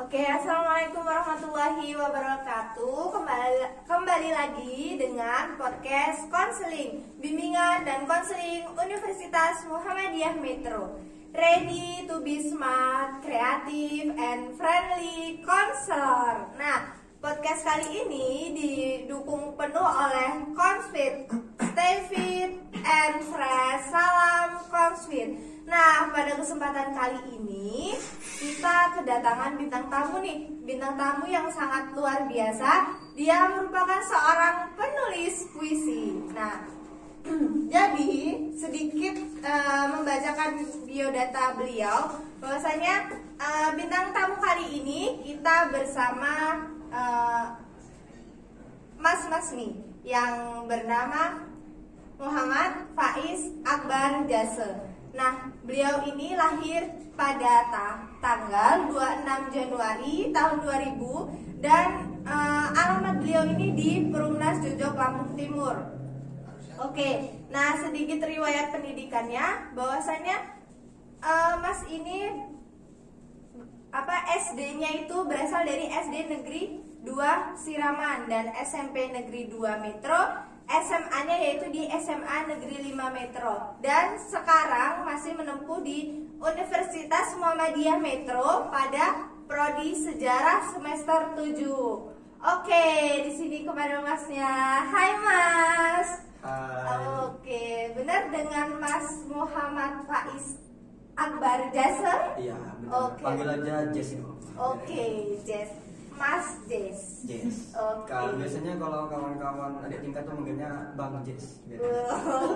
Oke, assalamualaikum warahmatullahi wabarakatuh. Kembali lagi dengan podcast konseling, bimbingan dan konseling Universitas Muhammadiyah Metro. Ready to be smart, creative, and friendly counselor. Nah, podcast kali ini didukung penuh oleh Consfit. Stay fit and fresh. Salam Consfit. Nah, pada kesempatan kali ini kita kedatangan bintang tamu nih. Bintang tamu yang sangat luar biasa. Dia merupakan seorang penulis puisi. Nah, jadi sedikit membacakan biodata beliau. Bahwasanya bintang tamu kali ini kita bersama Mas nih yang bernama Muhammad Faiz Akbar Jase. Nah, beliau ini lahir pada tanggal 26 Januari tahun 2000 dan alamat beliau ini di Perumnas Jojok, Lampung Timur. Oke, nah sedikit riwayat pendidikannya, bahwasanya Mas ini SD-nya itu berasal dari SD Negeri 2 Siraman dan SMP Negeri 2 Metro. SMA-nya yaitu di SMA Negeri 5 Metro dan sekarang masih menempuh di Universitas Muhammadiyah Metro pada prodi Sejarah semester 7. Oke, di sini kepada Masnya. Hai Mas. Hai. Oke, benar dengan Mas Muhammad Faiz Akbar Jase? Iya, benar. Oke. Panggil aja Jess itu. Oke, Jess. Mas Jess. Jess. Oke. Biasanya kalau kawan-kawan adik tingkat tuh manggilnya Bang Jess.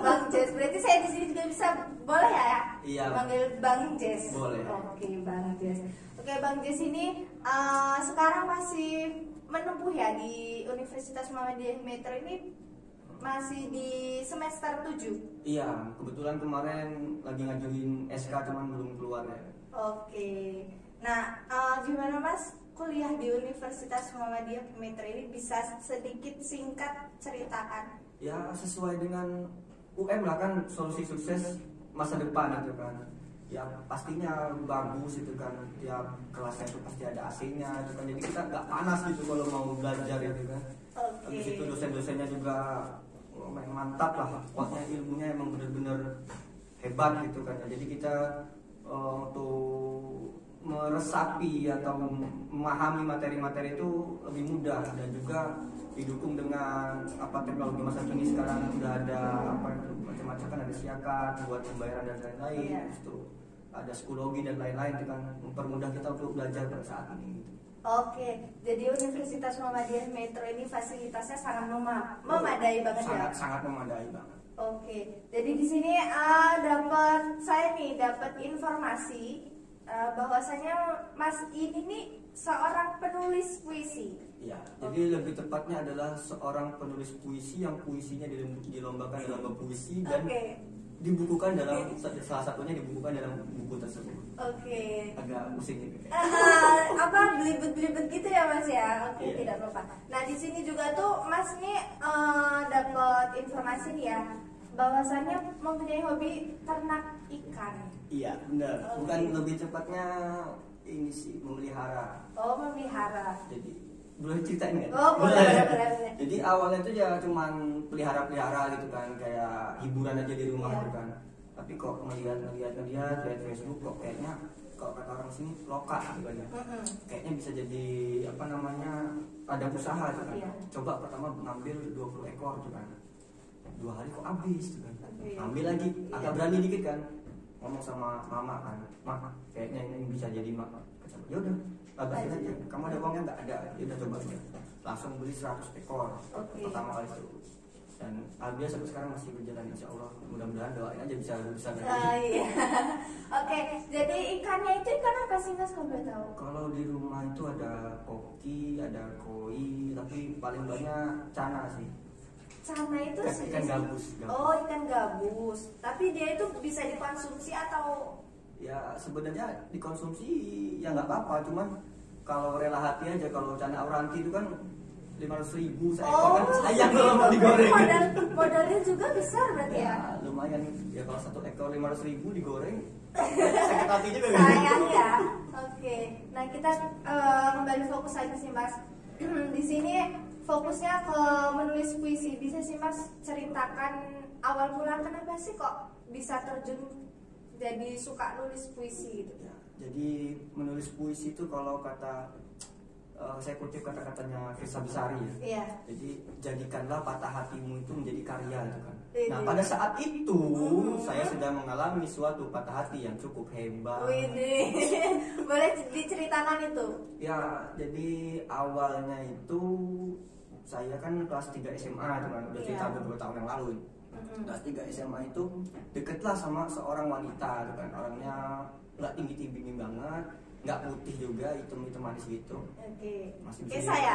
Bang Jess, berarti saya di sini juga bisa boleh ya? Iya. Manggil Bang Jess. Boleh. Oke, Bang Jess. Oke, Bang Jess ini sekarang masih menempuh ya di Universitas Muhammadiyah Metro ini, masih di semester 7. Iya, kebetulan kemarin lagi ngajuin SK cuman belum keluar ya. Oke. Nah, gimana Mas kuliah di Universitas Muhammadiyah Metro ini, bisa sedikit singkat ceritakan? Ya, sesuai dengan UM lah kan, solusi sukses masa depan itu kan. Ya pastinya bagus itu kan, tiap kelasnya itu pasti ada AC-nya itu kan, jadi kita nggak panas gitu kalau mau belajar itu kan. Oke. Habis itu dosen-dosennya juga mantap lah, pokoknya ilmunya emang bener-bener hebat gitu kan. Jadi kita untuk meresapi atau memahami materi-materi itu lebih mudah, dan juga didukung dengan teknologi masa kini. Sekarang udah ada macam-macam kan, ada siakan buat pembayaran dan lain-lain. Iya. Itu ada psikologi dan lain-lain itu kan, mempermudah kita untuk belajar pada saat ini gitu. Oke, jadi Universitas Muhammadiyah Metro ini fasilitasnya sangat memadai banget ya. Sangat memadai banget. Oke, jadi di sini dapat informasi bahwasanya Mas ini nih seorang penulis puisi. Iya, jadi lebih tepatnya adalah seorang penulis puisi yang puisinya dilombakan dalam lomba puisi dan dibukukan dalam, salah satunya dibukukan dalam buku tersebut. Oke. Agak pusing gitu. Belibet-belibet gitu ya Mas ya. Oke, Iya. tidak apa-apa. Nah, di sini juga tuh Mas nih dapat informasi nih ya, bahwasannya mempunyai hobi ternak ikan. Iya, benar. Oke. Bukan, lebih cepatnya ini sih, memelihara. Oh, memelihara. Jadi boleh ceritain nggak? Oh, boleh. Jadi awalnya itu ya cuman pelihara gitu kan, kayak hiburan aja di rumah Iya. gitu kan. Tapi kok ngeliat lihat Facebook, kok kayaknya kalau kata orang sini loka gitu kan ya. Kayaknya bisa jadi ada usaha gitu kan. Iya. Coba pertama ngambil 20 ekor gitu kan. 2 hari kok habis gitu kan. Iya. Ambil lagi, Iya. agak berani dikit kan. Ngomong sama mama kan, "Mama, kayaknya ini bisa jadi mama." Ya udah, babasin aja. Kamu ada uangnya nggak? Ada. Ya udah, coba aja. Langsung beli 100 ekor Oke. pertama kali itu. Dan alhamdulillah sampai sekarang masih berjalan, insya Allah. Mudah-mudahan doain aja bisa Iya. Oke, jadi ikannya itu ikan apa sih Mas, kalau boleh tahu? Kalau di rumah itu ada koki, ada koi, tapi paling banyak cana sih. Cana itu Ikan gabus. Oh, ikan gabus. Tapi dia itu bisa dikonsumsi atau? Ya sebenarnya dikonsumsi ya nggak apa-apa, cuman kalau rela hati aja. Kalau cana auranti itu kan 500.000 seekor kan sayang kalau mau digoreng. Modalnya juga besar berarti ya. Lumayan ya kalau 1 ekor 500.000 digoreng sakit hati juga kan. Sayang ya. Oke. Nah kita kembali fokus aja sih Mas. Di sini fokusnya ke menulis puisi. Bisa sih Mas ceritakan awal mula kenapa sih kok bisa terjun jadi suka nulis puisi gitu? Ya, jadi menulis puisi itu kalau kata saya kutip kata-katanya Firsa Besari ya. Iya. Jadi jadikanlah patah hatimu itu menjadi karya gitu kan. Iya. Nah pada saat itu saya sedang mengalami suatu patah hati yang cukup hebat. Widih. Boleh diceritakan itu? Ya jadi awalnya itu saya kan kelas 3 SMA teman, udah cerita beberapa tahun yang lalu. Kelas 3 SMA itu deketlah sama seorang wanita gitu kan. Orangnya nggak tinggi-tinggi banget, nggak putih juga, hitam-hitam manis gitu. Oke. Masih Kayak saya.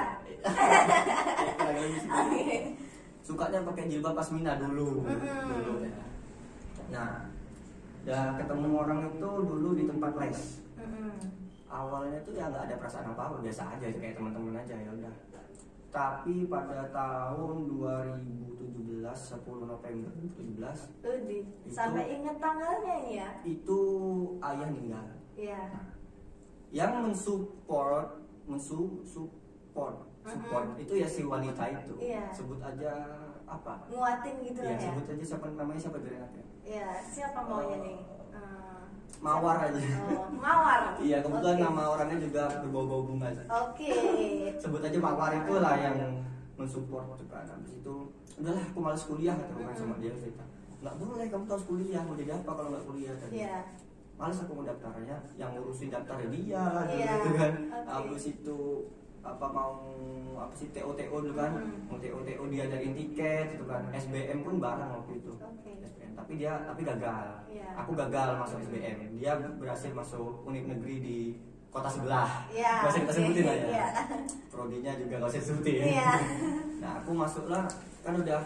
Oke. Sukanya pakai jilbab pasmina dulu. Dulu ya. Nah, udah ketemu orang itu dulu di tempat les. Awalnya tuh ya nggak ada perasaan apa-apa, biasa aja kayak teman-teman aja ya udah. Tapi pada tahun 2017 10 November 2017 sampai ingat tanggalnya ini ya. Itu ayah meninggal. Iya. Yang mensupport itu ya si wanita itu. Iya. Sebut aja apa? Nguatin gitu Ya, ya. sebut aja siapa namanya, siapa dari anaknya? Iya, siapa maunya nih? Mawar aja. Oh, Mawar. Iya, kebetulan Oke. nama orangnya juga berbau-bau bunga. Oke. Sebut aja Mawar itulah yang mensupport gitu kan. Habis itu udahlah aku malas kuliah gitu kan sama dia cerita. Nggak boleh, kamu harus kuliah, mau jadi apa kalau nggak kuliah tadi? Iya. Males aku mau daftarnya, yang ngurusin daftarnya dia Iya. gitu kan. Oke. Habis itu TO dulu kan, mau TO diajarin tiket gitu kan. SBM pun bareng waktu itu. Oke. SBM tapi gagal. Iya. Aku gagal masuk SBM. Dia berhasil masuk univ negeri di kota sebelah. Iya. Gak usah kita sebutin lah ya. Iya. Prodinya juga gak usah disebutin. Iya. Nah aku masuklah, kan udah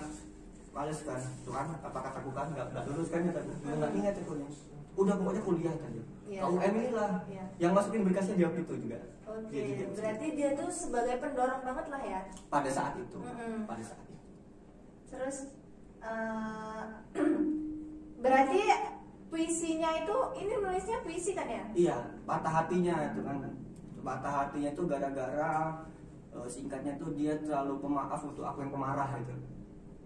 males kan. Tuhan apa kataku kan nggak lulus kan ya tadi. Nggak ingat aku nih. Udah pokoknya kuliah tadi. Iya. UM inilah. Iya. Yang masukin berkasnya jawab itu juga. Oke. Jadi, Berarti dia tuh sebagai pendorong banget lah ya. pada saat itu. Mm-mm. Pada saat itu. Terus berarti puisinya itu ini nulisnya puisi kan ya? Iya, patah hatinya itu kan. Patah hatinya itu gara-gara singkatnya tuh dia terlalu pemaaf untuk aku yang pemarah gitu.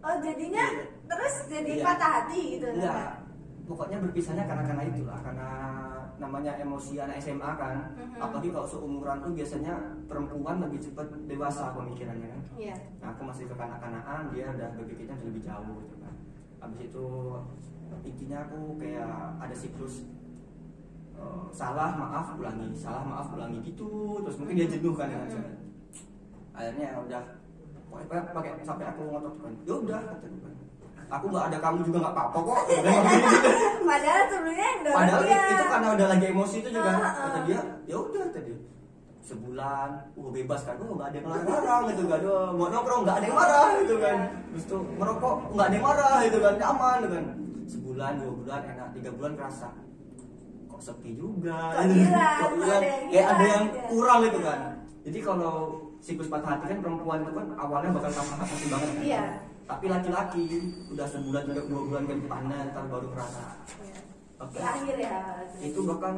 Oh jadinya terus jadi Iya. patah hati gitu Iya. kan? Pokoknya berpisahnya karena itulah, karena namanya emosi anak SMA kan. Apalagi kalau seumuran tuh biasanya perempuan lebih cepat dewasa pemikirannya kan. Iya. Nah, aku masih kekanak-kanakan, dia udah berpikirnya lebih jauh gitu kan. Habis itu intinya aku kayak ada siklus salah maaf ulangi gitu, terus mungkin dia jenuh kan dengan saya. Akhirnya udah pakai sampai aku ngotot kan. Ya udah kataku kan. Aku nggak ada kamu juga nggak apa-apa kok. Padahal sebelumnya yang dorong Padahal dia. itu karena udah lagi emosi itu juga. Kata dia, ya udah tadi sebulan, bebas kan, nggak ada yang larang gitu kan, mau nongkrong nggak ada yang marah gitu kan, terus tuh merokok nggak ada yang marah gitu kan, nyaman gitu kan, sebulan 2 bulan enak, 3 bulan kerasa kok sepi juga, Kok hilang, kok hilang, kayak ada yang kurang gitu kan. Jadi kalau siklus patah hati kan perempuan itu kan awalnya bakal patah hati banget kan. Iya. Tapi laki-laki udah sebulan juga 2 bulan ke depannya ntar baru kerasa. Iya. Oke. Terakhir ya. Itu bahkan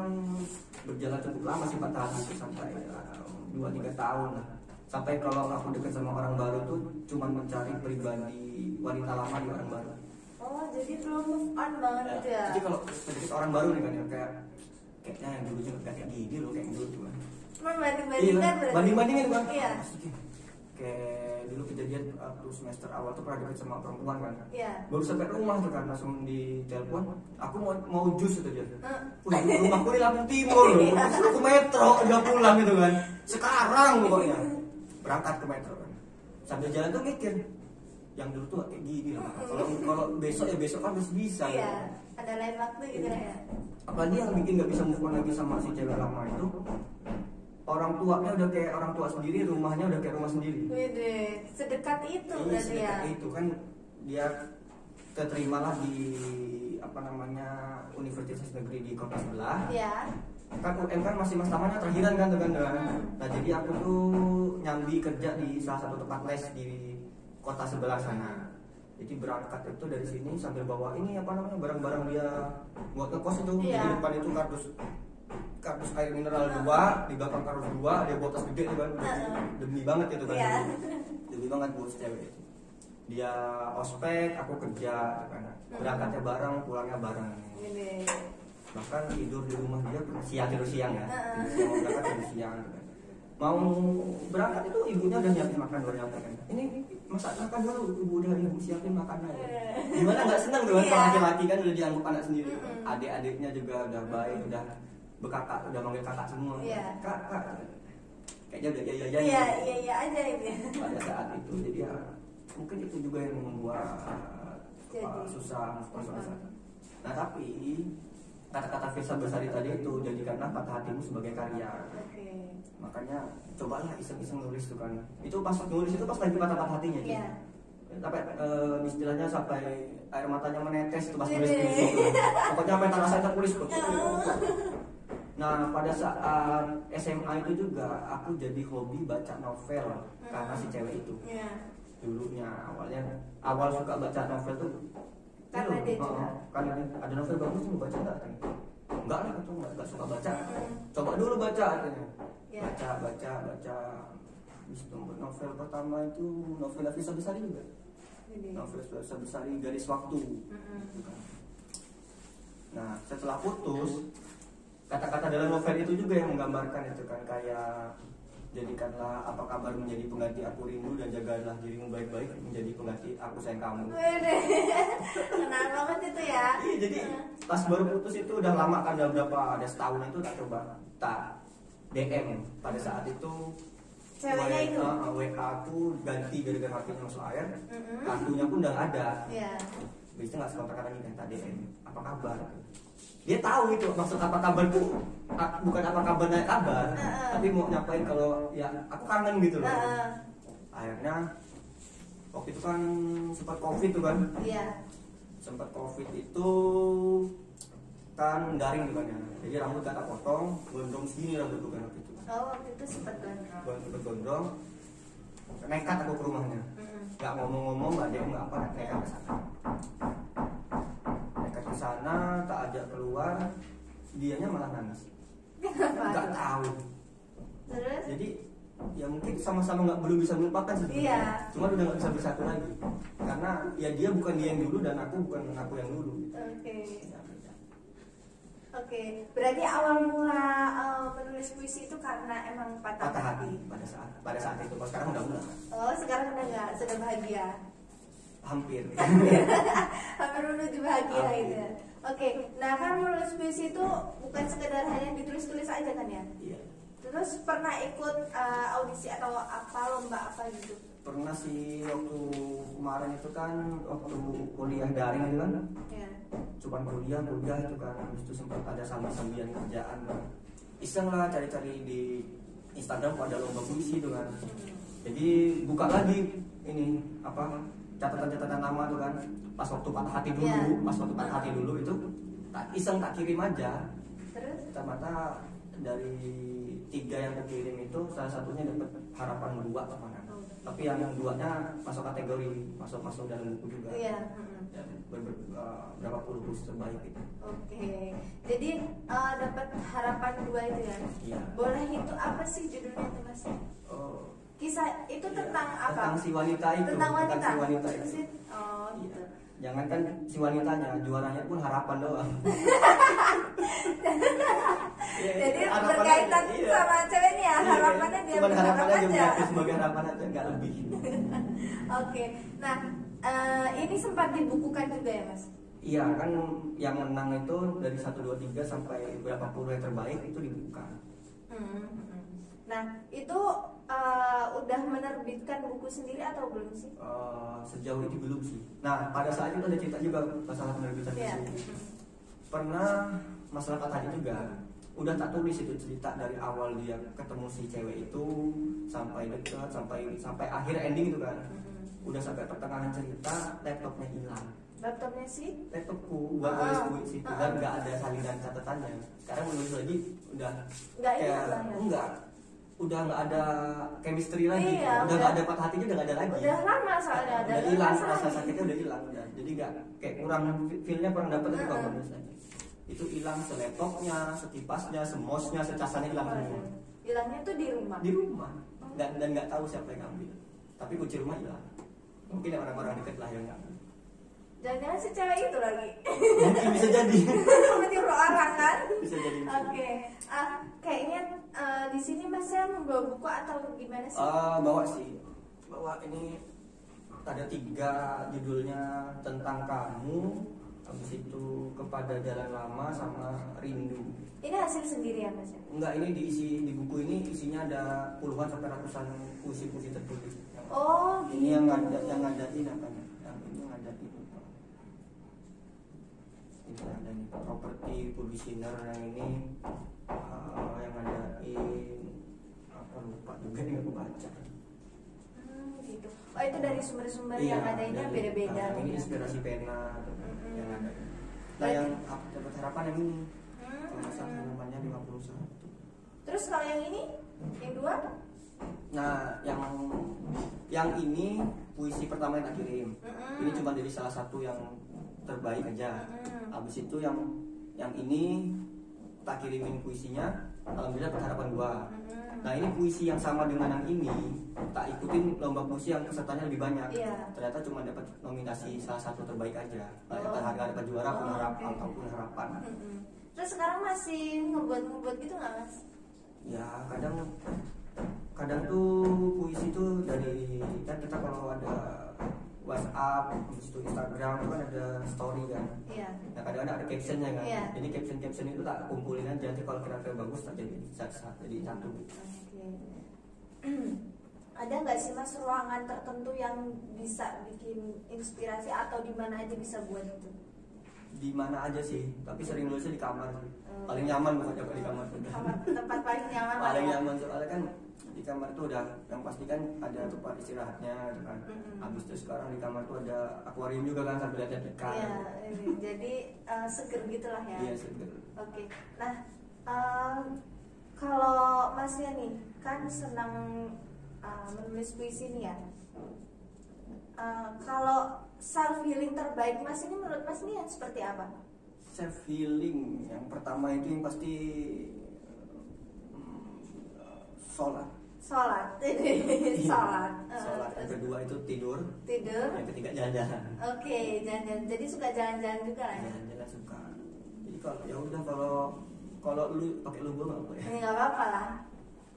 berjalan cukup lama sih patah hati itu sampai 2-3 tahun lah. Sampai kalau aku dekat sama orang baru tuh cuman mencari pribadi wanita lama di orang baru. Oh jadi belum move on banget gitu ya. Jadi kalau sedikit orang baru nih kan ya kayaknya yang dulu juga kayak gini loh kayak yang dulu tuh kan. Cuma banding-bandingkan berarti. Banding-bandingin kan. Iya. Kayak dulu kejadian waktu semester awal tuh pernah dekat sama perempuan kan. Iya. Baru sampai rumah tuh kan langsung ditelepon, aku mau jus itu dia. Wih, rumahku di Lampung Timur loh. Aku metro udah pulang gitu kan. Sekarang pokoknya berangkat ke metro kan. Sambil jalan tuh mikir, yang dulu tuh gak kayak gini loh. Kalau besok ya besok kan harus bisa. Iya. Gitu. Ada lain waktu gitu lah ya. Apalagi yang bikin gak bisa move on lagi sama si cewek lama itu, orang tuanya udah kayak orang tua sendiri, rumahnya udah kayak rumah sendiri. Wede, sedekat itu Iya, berarti ya. sedekat itu kan dia keterimalah di universitas negeri di kota sebelah. Iya. kan UM kan masih mas tamanya terakhiran kan tuh kan. Nah jadi aku tuh nyambi kerja di salah satu tempat les di kota sebelah sana. Jadi berangkat itu dari sini sambil bawa ini apa namanya barang-barang dia buat ngekos itu. Di depan itu kardus air mineral 2, di belakang kardus 2, dia bawa tas gede itu kan. Demi banget itu kan. Demi banget buat cewek itu. Dia ospek, aku kerja kan. Berangkatnya bareng, pulangnya bareng. Bahkan tidur di rumah dia tidur siang ya. Mau berangkat tidur siang kan. Mau berangkat itu ibunya udah nyiapin makan udah nyampe kan. Ini makan dulu, ibu siapin makanan. Gimana nggak seneng tuh kan laki-laki kan udah dianggap anak sendiri. Adik-adiknya juga udah baik, udah berkakak, udah manggil kakak semua. Kakak. Kayaknya udah iya aja ini. Pada saat itu jadi ya mungkin itu juga yang membuat susah. Nah tapi kata-kata Firsa Besari tadi itu jadikanlah patah hatimu sebagai karya. Makanya cobalah iseng-iseng nulis tuh kan. Itu pas nulis itu pas lagi patah-patah hatinya. Sampai istilahnya sampai air matanya menetes itu pas nulis itu. Pokoknya sampai tak rasa tertulis kok. Nah pada saat SMA itu juga aku jadi hobi baca novel karena si cewek itu. Dulunya awal suka baca novel tuh karena dia juga kan ada novel bagus tuh baca nggak kan? Enggak lah aku nggak suka baca. Coba dulu baca katanya. Baca. Novel pertama itu novel Firsa Besari juga. Novel Firsa Besari Garis Waktu. Nah setelah putus, kata-kata dalam novel itu juga yang menggambarkan itu kan kayak jadikanlah apa kabar menjadi pengganti aku rindu dan jagalah dirimu baik-baik menjadi pengganti aku sayang kamu. Kenal banget itu ya. Iya jadi pas baru putus itu udah lama kan ada setahun itu tak coba DM pada saat itu ceweknya itu WA aku ganti gara-gara HP-nya masuk air, kartunya pun udah nggak ada. Biasanya nggak sekontak lagi kan tak DM apa kabar. Dia tahu itu maksud apa kabar tuh bukan apa kabar naik kabar, tapi mau nyapain kalau ya aku kangen gitu loh. Akhirnya waktu itu kan sempat COVID tuh kan. Sempat COVID itu kan daring tuh kan ya. Jadi rambut kata potong, gondrong segini rambut tuh kan waktu itu. Waktu itu sempat gondrong. Nekat aku ke rumahnya. Nggak ngomong-ngomong, nggak dia nggak apa, nekat ke sana. Sana tak ajak keluar, dianya malah nangis. Nggak tahu. Terus? Jadi ya mungkin sama-sama belum bisa melupakan sebetulnya. Cuma udah nggak bisa bersatu lagi. Karena ya dia bukan dia yang dulu dan aku bukan aku yang dulu. Oke. Berarti awal mula menulis puisi itu karena emang patah hati. Pada saat itu. Kalau sekarang udah mulai. Oh sekarang udah nggak, sudah bahagia. Hampir menuju bahagia gitu ya. Oke, nah kan menulis puisi itu bukan sekedar hanya ditulis-tulis aja kan ya? Iya. Terus pernah ikut audisi atau apa lomba apa gitu? Pernah sih waktu kemarin itu kan waktu kuliah daring itu kan. Cuman kuliah itu kan, habis itu sempat ada sambil-sambilan kerjaan kan. Iseng lah cari-cari di Instagram ada lomba puisi itu kan. Jadi buka lagi ini apa catatan-catatan nama tuh kan pas waktu patah hati dulu itu tak iseng tak kirim aja. Terus ternyata dari 3 yang aku kirim itu salah satunya dapat harapan 2 kemana. Tapi yang 2-nya masuk kategori masuk dalam buku juga. Dan berapa puluh puisi terbaik itu. Oke. Jadi dapat harapan 2 itu ya. Boleh itu apa sih judulnya tuh Mas? Kisah itu tentang apa? Tentang si wanita itu. Tentang wanita itu. Oh gitu. Jangan kan si wanitanya, juaranya pun harapan doang. Jadi berkaitan sama ceweknya ya, harapannya dia berharap aja. Sebagai harapan aja, nggak lebih. Oke. Nah, ini sempat dibukukan juga ya Mas? Iya kan, yang menang itu dari 1, 2, 3 sampai berapa puluh yang terbaik itu dibukukan. Nah, itu udah menerbitkan buku sendiri atau belum sih? Sejauh ini belum sih. Nah, pada saat itu ada cerita juga masalah penerbitan buku. Pernah masalah patah hati juga. Udah tak tulis itu cerita dari awal dia ketemu si cewek itu sampai dekat sampai akhir ending itu kan. Udah sampai pertengahan cerita laptopnya hilang. Laptopnya sih? Laptopku buat nulis puisi itu kan nggak ada salinan catatannya. Sekarang menulis lagi udah Nggak kayak ingat lah ya? enggak, udah nggak ada chemistry lagi, Iya, udah nggak ada patah hatinya, udah nggak ada lagi. Udah lama soalnya, udah hilang, rasa sakitnya udah hilang, udah. Jadi nggak kayak kurang feelnya kurang dapet itu kalau menulis lagi. Itu hilang seleptopnya, sekipasnya, semosnya, secasannya hilang semua. Hilangnya tuh di rumah. Di rumah, dan nggak tahu siapa yang ngambil. Tapi kunci rumah hilang. Mungkin orang-orang dekat lah yang ngambil. Jangan-jangan si cewek itu lagi. Mungkin bisa jadi. Meniru orang kan? Bisa jadi. Oke. Kayaknya di sini Masnya membawa buku atau gimana sih? Bawa sih. Bawa ini ada 3 judulnya, Tentang Kamu, habis itu Kepada Jalan Lama, sama Rindu. Ini hasil sendiri ya Mas? Enggak, ini diisi di buku ini isinya ada puluhan sampai ratusan puisi-puisi tertulis. Oh, ini gitu. yang ngadain apanya? Yang ini ngadain apa? Ini ada nih properti publishiner yang ini yang ngadain apa, lupa juga nih aku baca. Gitu. Oh, itu dari sumber-sumber yang adanya dari- beda-beda. ini ya? inspirasi pena yang ada. Nah, yang dapat harapan yang ini. Kalau nggak salah namanya 51. Terus kalau yang ini, yang 2? Nah, yang ini puisi pertama yang tak kirim. Ini cuma dari salah satu yang terbaik aja. Habis itu yang ini tak kirimin puisinya, alhamdulillah dapat harapan 2. Nah, ini puisi yang sama dengan yang ini, tak ikutin lomba puisi yang pesertanya lebih banyak. Iya. Ternyata cuma dapat nominasi salah satu terbaik aja. Dapat harga, dapat juara, punya harapan ataupun harapan. Terus sekarang masih ngebuat gitu nggak Mas? Ya, kadang tuh puisi tuh dari, kan kita kalau ada WhatsApp, habis itu Instagram, itu kan ada story kan. Iya. Nah, kadang-kadang ada captionnya kan. Iya. Jadi caption itu tak kumpulin aja, nanti kalau kira-kira bagus tak jadi satu. Oke. Ada nggak sih Mas ruangan tertentu yang bisa bikin inspirasi atau di mana aja bisa buat itu? Di mana aja sih, tapi sering nulisnya di kamar sih. Paling nyaman bukan di kamar. Tempat paling nyaman. Paling ya? nyaman soalnya kan di kamar tuh udah yang pasti kan ada tempat istirahatnya gitu kan. Habis itu sekarang di kamar tuh ada akuarium juga kan sambil lihat ikan. Iya, jadi seger gitulah ya. Iya, seger. Oke. Nah, kalau Masnya nih kan senang menulis puisi nih ya. Kalau self healing terbaik Mas ini menurut Mas ini yang seperti apa? Self healing yang pertama itu yang pasti sholat. Sholat. Sholat. Yang kedua itu tidur. Yang ketiga jalan-jalan. Oke, jalan-jalan. Jadi suka jalan-jalan juga lah ya? Jalan-jalan suka. Jadi kalau ya udah kalau lu pakai logo nggak apa ya? Nggak apa-apa lah.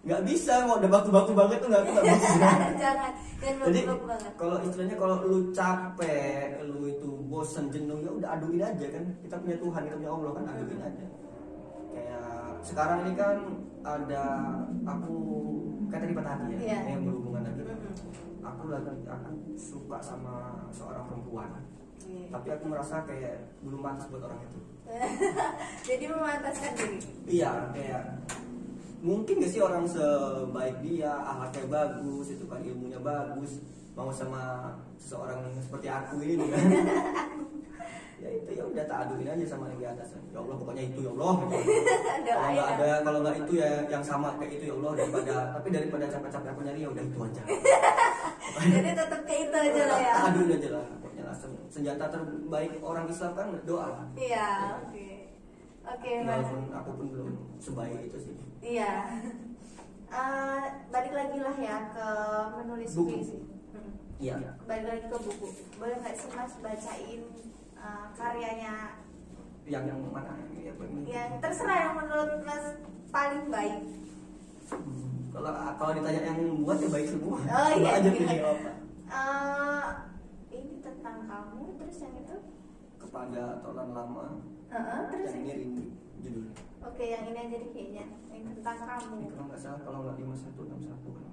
Nggak bisa, mau udah baku-baku banget tuh nggak bisa. Jangan Jadi baku-baku banget. kalau istilahnya kalau lu capek, lu itu bosan jenuh, ya udah aduin aja kan. Kita punya Tuhan, kita punya Allah kan, aduin aja. Kayak sekarang ini kan ada aku kayak tadi patah hati ya, Iya. yang berhubungan lagi. Aku suka sama seorang perempuan, tapi aku merasa kayak belum pantas buat orang itu. Jadi memantaskan diri. Iya, kayak mungkin gak sih orang sebaik dia, akhlaknya bagus, itu kan ilmunya bagus, mau sama seseorang yang seperti aku ini kan. Ya itu ya udah tak aduin aja sama yang di atas. Ya Allah pokoknya itu ya Allah. Kalau nggak itu ya yang sama kayak itu ya Allah, daripada capek-capek aku nyari ya udah itu aja. Jadi tetap ke itu aja lah ya. Tak aduin aja lah. Pokoknya langsung senjata terbaik orang Islam kan doa. Iya, oke. Oke, Mas. Walaupun aku pun belum sebaik itu sih. Iya. Balik lagi lah ya ke menulis Buku. puisi. Iya. Balik lagi ke buku. Boleh nggak sih Mas bacain karyanya Yang mana ini apa ini? yang terserah yang menurut Mas paling baik? Kalau ditanya yang buat ya baik semua. Oh iya. Aja pilih apa? Ini tentang kamu, terus yang itu? Kepada Tolan Lama. Terus Yang ini Rindu judulnya. Oke, yang ini aja deh kayaknya. Yang tentang kamu. Ini kalau nggak salah, kalau nggak 5161 kan.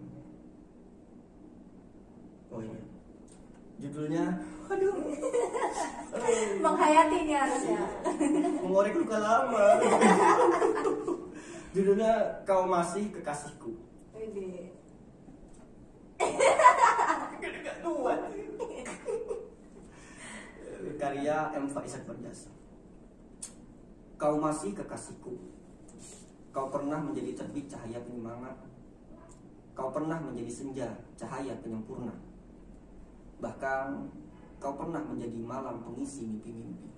Oh iya. Judulnya, aduh, Menghayatinya harusnya. mengorek luka lama. Judulnya Kau Masih Kekasihku. Wede. Gak kuat. karya M. Faizat Berdasa. Kau masih kekasihku. Kau pernah menjadi terbit cahaya penyemangat. Kau pernah menjadi senja cahaya penyempurna. Bahkan kau pernah menjadi malam pengisi mimpi-mimpi.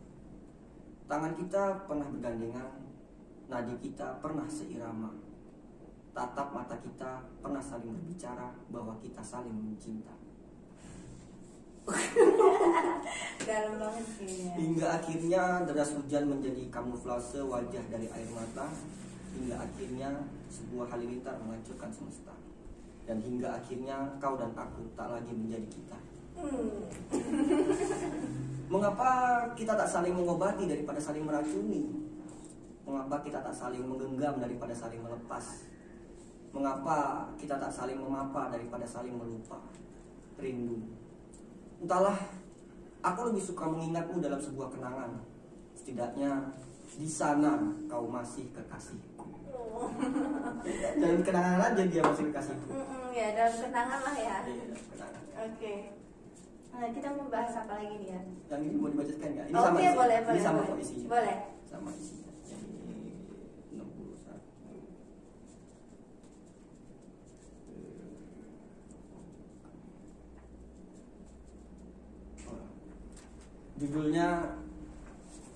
Tangan kita pernah bergandengan, nadi kita pernah seirama. Tatap mata kita pernah saling berbicara bahwa kita saling mencinta. Dalam banget kayaknya. Hingga akhirnya deras hujan menjadi kamuflase wajah dari air mata. Hingga akhirnya sebuah halilintar menghancurkan semesta. Dan hingga akhirnya kau dan aku tak lagi menjadi kita. Mengapa kita tak saling mengobati daripada saling meracuni? Mengapa kita tak saling menggenggam daripada saling melepas? Mengapa kita tak saling memapa daripada saling melupa? Rindu. Entahlah, aku lebih suka mengingatmu dalam sebuah kenangan. Setidaknya di sana kau masih kekasihku. Dalam kenangan aja dia masih kekasihku. Ya, dalam kenangan lah ya. Iya, dalam kenangan. Oke. Nah, kita mau bahas apa lagi nih ya? Yang ini mau dibacakan nggak? Ini Oke, sama isi. boleh, Ini boleh, sama boleh. kok isinya. Boleh. Sama isinya. Yang ini 61. Judulnya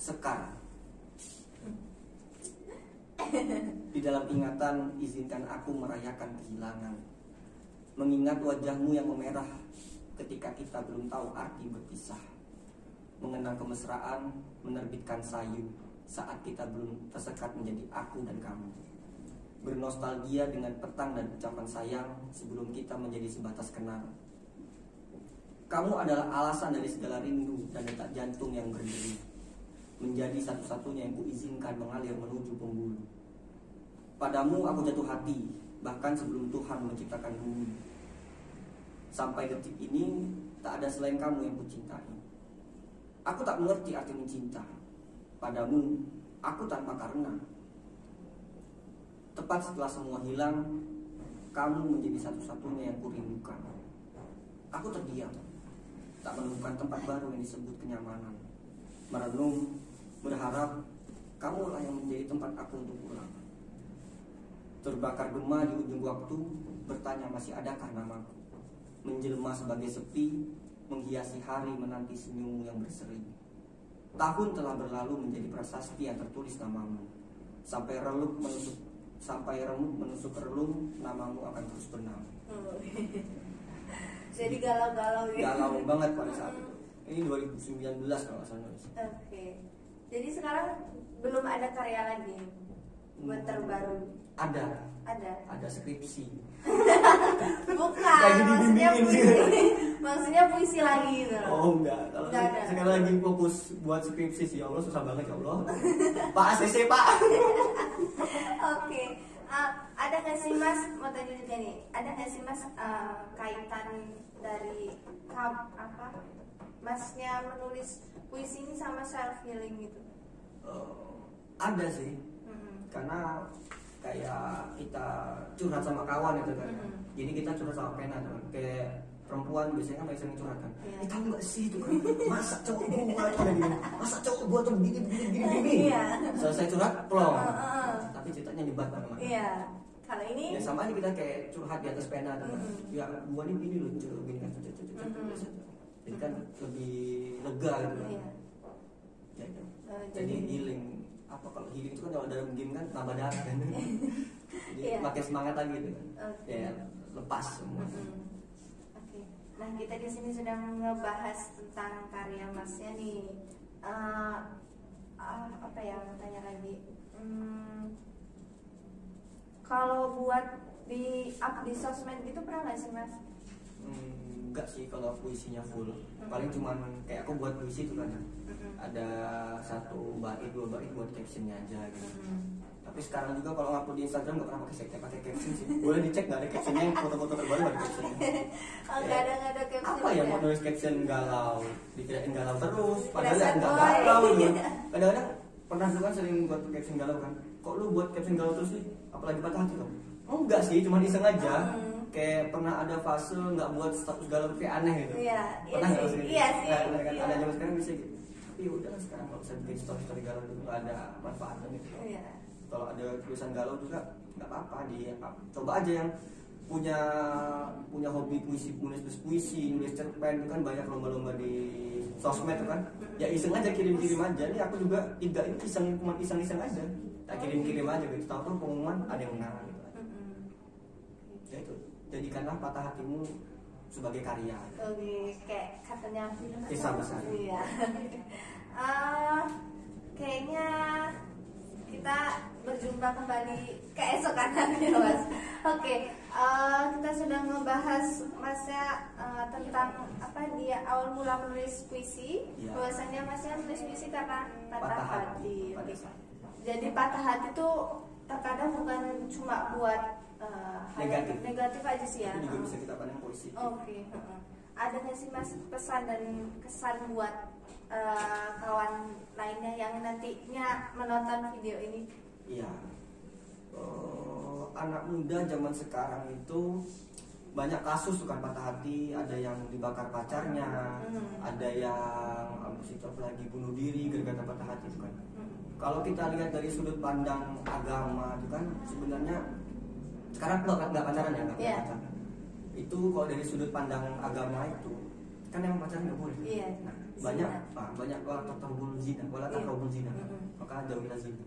Sekar. Di dalam ingatan izinkan aku merayakan kehilangan. Mengingat wajahmu yang memerah ketika kita belum tahu arti berpisah. Mengenang kemesraan menerbitkan sayu saat kita belum tersekat menjadi aku dan kamu. Bernostalgia dengan petang dan ucapan sayang sebelum kita menjadi sebatas kenal. Kamu adalah alasan dari segala rindu dan detak jantung yang berdiri. Menjadi satu-satunya yang kuizinkan mengalir menuju pembuluh. Padamu aku jatuh hati, bahkan sebelum Tuhan menciptakan bumi. Sampai detik ini, tak ada selain kamu yang kucintai. Aku tak mengerti arti mencinta. Padamu, aku tanpa karena. Tepat setelah semua hilang, kamu menjadi satu-satunya yang kurindukan. Aku terdiam, tak menemukan tempat baru yang disebut kenyamanan. Merenung, berharap kamulah yang menjadi tempat aku untuk pulang. Terbakar gema di ujung waktu, bertanya masih adakah namaku. Menjelma sebagai sepi, menghiasi hari menanti senyummu yang berseri. Tahun telah berlalu menjadi prasasti yang tertulis namamu. Sampai remuk menusuk relung, namamu akan terus bernama. Jadi galau-galau gitu. Galau banget pada saat itu. Ini 2019 kalau nggak salah. Oke. Jadi sekarang belum ada karya lagi buat terbaru. Ada skripsi. Bukan. Lagi Maksudnya dibimbingin puisi. Maksudnya puisi lagi gitu. Oh enggak. Kalau Enggak ada. sekarang lagi fokus buat skripsi sih. Ya Allah, susah banget ya Allah. Pak ACC Pak. Oke. Ada nggak sih Mas, mau tanya juga nih, ada nggak sih Mas kaitan dari Masnya menulis puisi ini sama self healing gitu? Ada sih. Karena kayak kita curhat sama kawan itu kan. Jadi kita curhat sama pena kan. Kayak perempuan biasanya kan sering curhat kan. Tahu nggak sih itu kan, masa cowok gua tuh gini, masa cowok gua tuh begini. Selesai curhat plong. Tapi ceritanya nyebat banget. Iya. Kalau ini ya sama aja kita kayak curhat di atas pena tuh kan. Ya gua nih begini loh, gini kan. Jadi kan lebih lega gitu kan. Iya. Ya, jadi healing. Apa kalau healing itu kan kalau dalam game kan nambah darah kan. Jadi makin semangat lagi gitu kan. Ya lepas semua. Oke. Nah, kita di sini sedang ngebahas tentang karya Masnya nih. Apa ya mau tanya lagi? Kalau buat di up di sosmed gitu pernah nggak sih Mas? Enggak sih kalau puisinya full. Paling cuman kayak aku buat puisi itu kan. Ada 1 bait 2 bait buat captionnya aja gitu. Tapi sekarang juga kalau ngupload di Instagram nggak pernah pakai caption sih. Boleh dicek nggak ada captionnya, yang foto-foto terbaru nggak ada captionnya. Nggak ada caption. Apa ya mau nulis caption galau, dikirain galau terus, padahal Kirain nggak boy. galau gitu. Kadang-kadang pernah juga sering buat caption galau kan. Kok lu buat caption galau terus sih? Apalagi patah hati kamu? Oh enggak sih, cuma iseng aja. Kayak pernah ada fase nggak buat status galau kayak aneh gitu. Iya, Pernah nggak sih? iya sih. Ada zaman sekarang bisa gitu. tapi udah sekarang kalau bisa bikin story galau itu nggak ada manfaatnya gitu. Kalau ada tulisan galau juga nggak apa-apa, coba aja yang punya hobi puisi, nulis puisi, nulis cerpen itu kan banyak lomba-lomba di sosmed itu kan, ya iseng aja kirim aja. Nih aku juga 3 ini iseng aja, tak kirim aja gitu, tahu pengumuman ada yang menang gitu. Ya itu, jadikanlah patah hatimu sebagai karya. Oke, kayak katanya kisah besar. Iya. Kayaknya kita berjumpa kembali keesokan hari ya Mas. Oke, kita sudah ngebahas Masnya tentang apa dia awal mula menulis puisi. Ya. Bahwasannya Masnya menulis puisi karena patah hati. Oke. Jadi patah hati itu terkadang bukan cuma buat hal negatif aja sih ya. Itu juga bisa kita pandang puisi. Oke. Ada nggak sih Mas pesan dan kesan buat kawan lainnya yang nantinya menonton video ini? Iya, anak muda zaman sekarang itu banyak kasus tuh kan patah hati, ada yang dibakar pacarnya, ada yang lagi bunuh diri gara-gara patah hati itu kan. Kalau kita lihat dari sudut pandang agama itu kan sebenarnya sekarang nggak pacaran ya, nggak pacaran. Itu kalau dari sudut pandang agama itu kan yang pacaran nggak boleh. Nah, banyak wala taqrabul zina, maka jauhilah zina.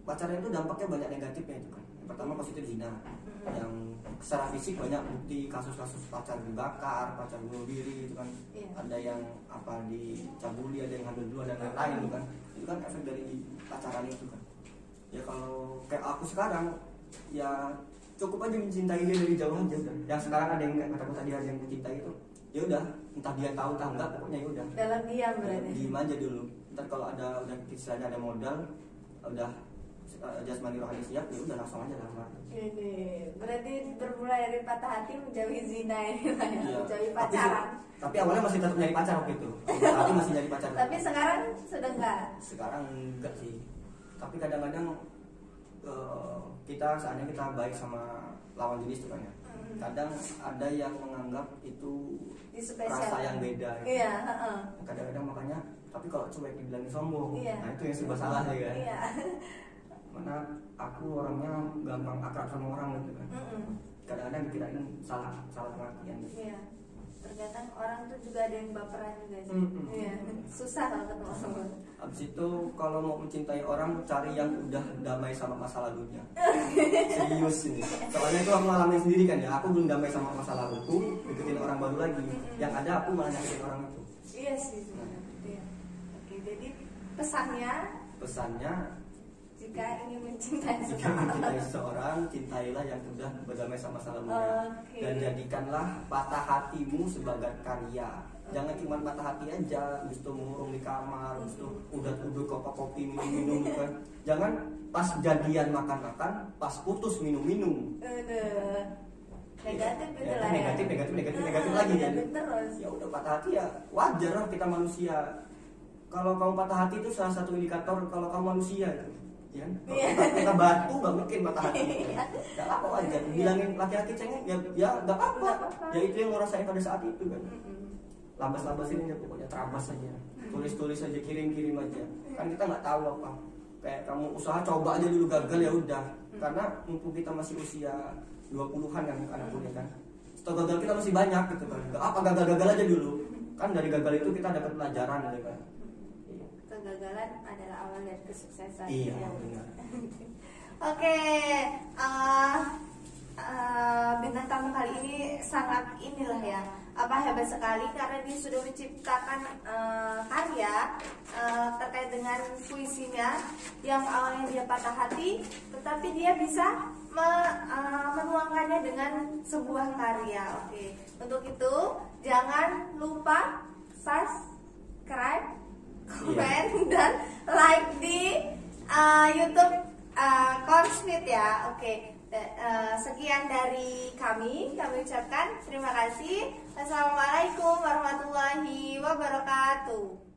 Pacaran itu dampaknya banyak negatifnya itu kan. Yang pertama positif zina, yang secara fisik banyak bukti kasus-kasus pacar dibakar, pacar bunuh diri itu kan. Ada yang dicabuli, ada yang hamil dua dan lain-lain itu kan. Itu kan efek dari pacaran itu kan. Ya kalau kayak aku sekarang ya cukup aja mencintai dia dari jauh aja. Yang sekarang ada yang kayak kataku tadi, ada yang mencintai itu, ya udah, entah dia tahu entah enggak, pokoknya ya udah. Dalam diam berarti. Diam aja dulu. Ntar kalau udah istilahnya ada modal, udah jasmani rohani siap, ya udah langsung aja lamar. Ini berarti bermula dari patah hati menjauhi zina ini lah ya, Iya. menjauhi pacaran. Tapi awalnya masih tetap nyari pacar waktu itu. Tapi masih nyari pacar. Tapi sekarang sudah enggak. Sekarang enggak sih. Tapi kadang-kadang kita seandainya kita baik sama lawan jenis tuh kan ya. Kadang ada yang menganggap itu rasa yang beda. Iya. Kadang-kadang makanya, tapi kalau cuek dibilangin sombong, Iya. nah itu yang serba salah ya kan. Iya. Mana aku orangnya gampang akrab sama orang gitu kan. Kadang-kadang dikirain salah pengertian gitu. Iya. Terkadang orang tuh juga ada yang baperan juga sih. Iya. Susah kalau ketemu sama. Habis itu kalau mau mencintai orang, cari yang udah damai sama masa lalunya. Serius ini. Soalnya itu aku ngalamin sendiri kan ya. Aku belum damai sama masa laluku, deketin orang baru lagi. Yang ada aku malah nyakitin orang itu. Iya sih sebenarnya. Iya. Oke, jadi pesannya jika ingin mencintai seseorang, cintailah yang sudah berdamai sama masa lalunya. Dan jadikanlah patah hatimu sebagai karya. Jangan cuma patah hati aja, habis itu mengurung di kamar, habis itu udah kopi minum kan. Jangan pas jadian makan-makan, pas putus minum-minum. Negatif gitu lah ya. Negatif lagi ya. Terus. Ya udah, patah hati ya wajar lah, kita manusia. Kalau kamu patah hati itu salah satu indikator kalau kamu manusia itu. Ya, kalau kita batu nggak mungkin patah hati. Gak apa aja. Bilangin laki-laki cengeng ya nggak apa. Ya itu yang ngerasain pada saat itu kan. Labas-labasin aja pokoknya, terabas aja. Tulis aja, kirim aja. Kan kita nggak tahu apa. Kayak kamu usaha coba aja dulu, gagal ya udah. Karena mumpung kita masih usia 20-an kan anak kuliah kan. Setelah gagal kita masih banyak gitu kan. Gak apa, gagal aja dulu. Kan dari gagal itu kita dapat pelajaran gitu kan. Kegagalan adalah awal dari kesuksesan. Iya, benar. Oke, bintang tamu kali ini sangat hebat sekali karena dia sudah menciptakan karya terkait dengan puisinya yang awalnya dia patah hati, tetapi dia bisa menuangkannya dengan sebuah karya. Oke, untuk itu jangan lupa subscribe, komen, dan like di YouTube Consmith ya. Oke, sekian dari kami ucapkan terima kasih. Assalamualaikum warahmatullahi wabarakatuh.